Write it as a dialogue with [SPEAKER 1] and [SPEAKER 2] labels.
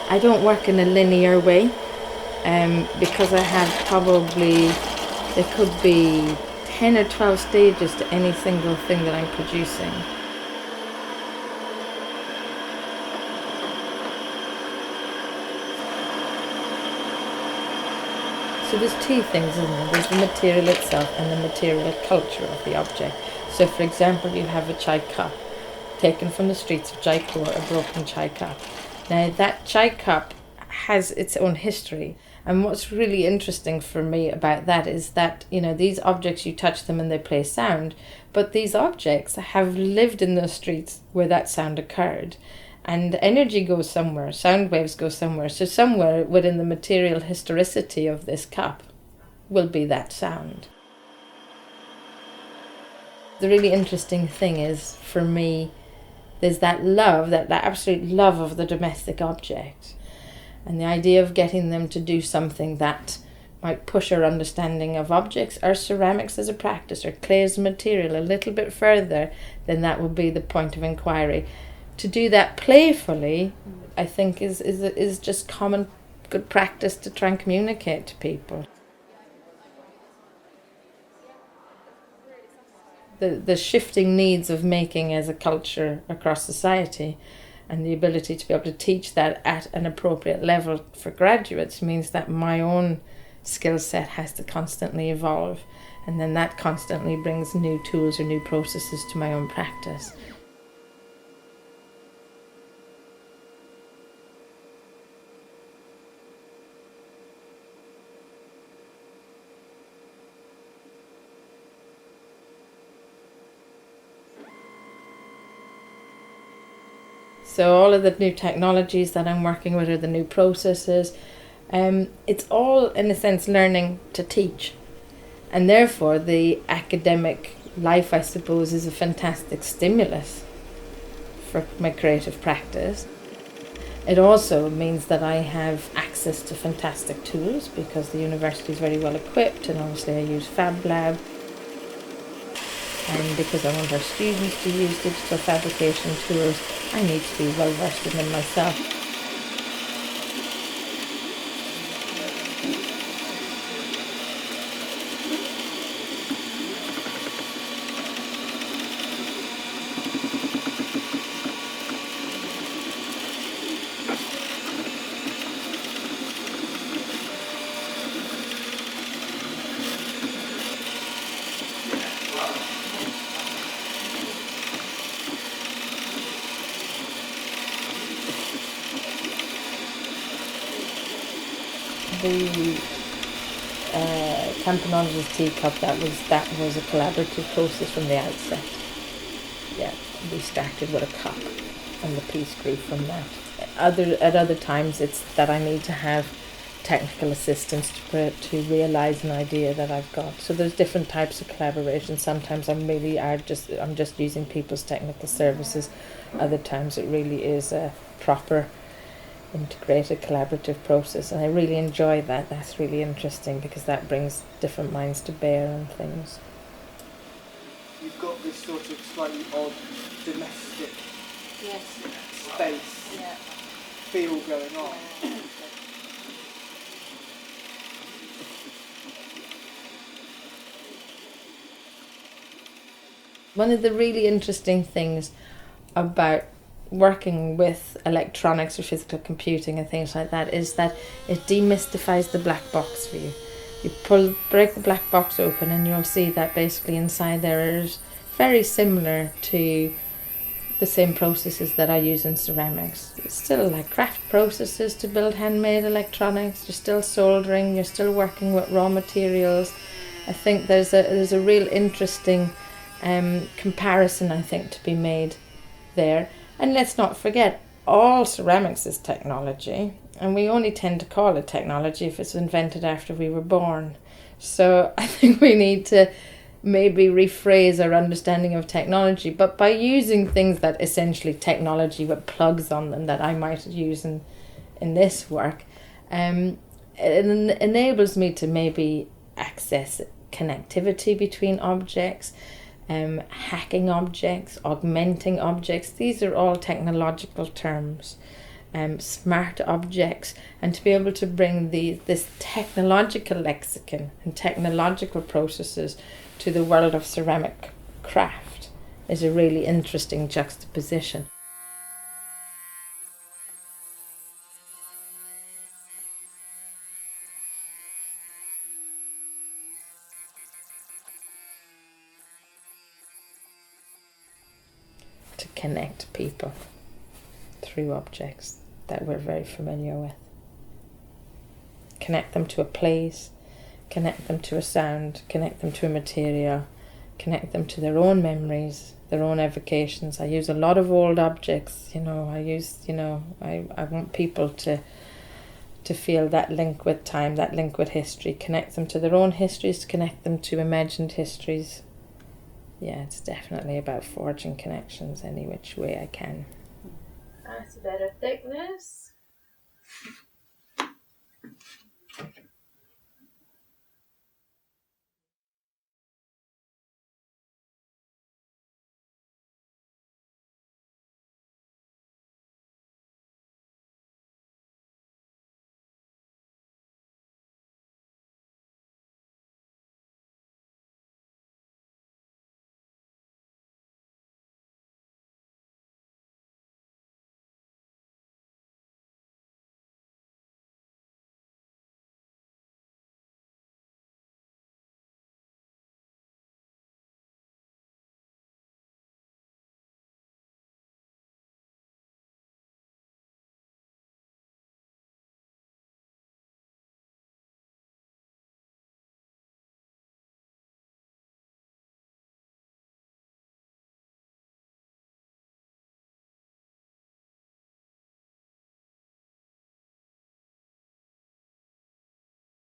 [SPEAKER 1] I don't work in a linear way because I have probably, there could be 10 or 12 stages to any single thing that I'm producing. So there's two things, isn't there? There's the material itself and the material culture of the object. So for example, you have a chai cup taken from the streets of Jaipur, a broken chai cup. Now that chai cup has its own history. And what's really interesting for me about that is that, you know, these objects, you touch them and they play sound, but these objects have lived in the streets where that sound occurred. And energy goes somewhere, sound waves go somewhere. So somewhere within the material historicity of this cup will be that sound. The really interesting thing is, for me, there's that love, that absolute love of the domestic object. And the idea of getting them to do something that might push our understanding of objects or ceramics as a practice or clay as a material a little bit further, then that will be the point of inquiry. To do that playfully, I think is just common good practice to try and communicate to people. The shifting needs of making as a culture across society, and the ability to be able to teach that at an appropriate level for graduates means that my own skill set has to constantly evolve, and then that constantly brings new tools or new processes to my own practice. So all of the new technologies that I'm working with, or the new processes, it's all in a sense learning to teach. And therefore the academic life, I suppose, is a fantastic stimulus for my creative practice. It also means that I have access to fantastic tools because the university is very well equipped, and obviously I use Fab Lab. And because I want our students to use digital fabrication tools, I need to be well versed in them myself. The Campanologist teacup, that was a collaborative process from the outset. Yeah, we started with a cup and the piece grew from that. At other times it's that I need to have technical assistance to realise an idea that I've got. So there's different types of collaboration. Sometimes I'm just using people's technical services. Other times it really is a proper integrated collaborative process, and I really enjoy that. That's really interesting because that brings different minds to bear on things.
[SPEAKER 2] You've got this sort of slightly odd domestic space feel going on.
[SPEAKER 1] One of the really interesting things about working with electronics or physical computing and things like that is that it demystifies the black box for you. You break the black box open and you'll see that basically inside there is very similar to the same processes that I use in ceramics. It's still like craft processes to build handmade electronics. You're still soldering, you're still working with raw materials. I think there's a real interesting comparison, I think, to be made there. And let's not forget, all ceramics is technology, and we only tend to call it technology if it's invented after we were born. So I think we need to maybe rephrase our understanding of technology, but by using things that essentially technology with plugs on them that I might use in this work, it enables me to maybe access connectivity between objects, hacking objects, augmenting objects. These are all technological terms. smart objects, and to be able to bring this technological lexicon and technological processes to the world of ceramic craft is a really interesting juxtaposition. To connect people through objects that we're very familiar with. Connect them to a place, connect them to a sound, connect them to a material, connect them to their own memories, their own evocations. I use a lot of old objects, I want people to feel that link with time, that link with history, connect them to their own histories, connect them to imagined histories. Yeah, it's definitely about forging connections any which way I can.
[SPEAKER 3] That's a better thickness.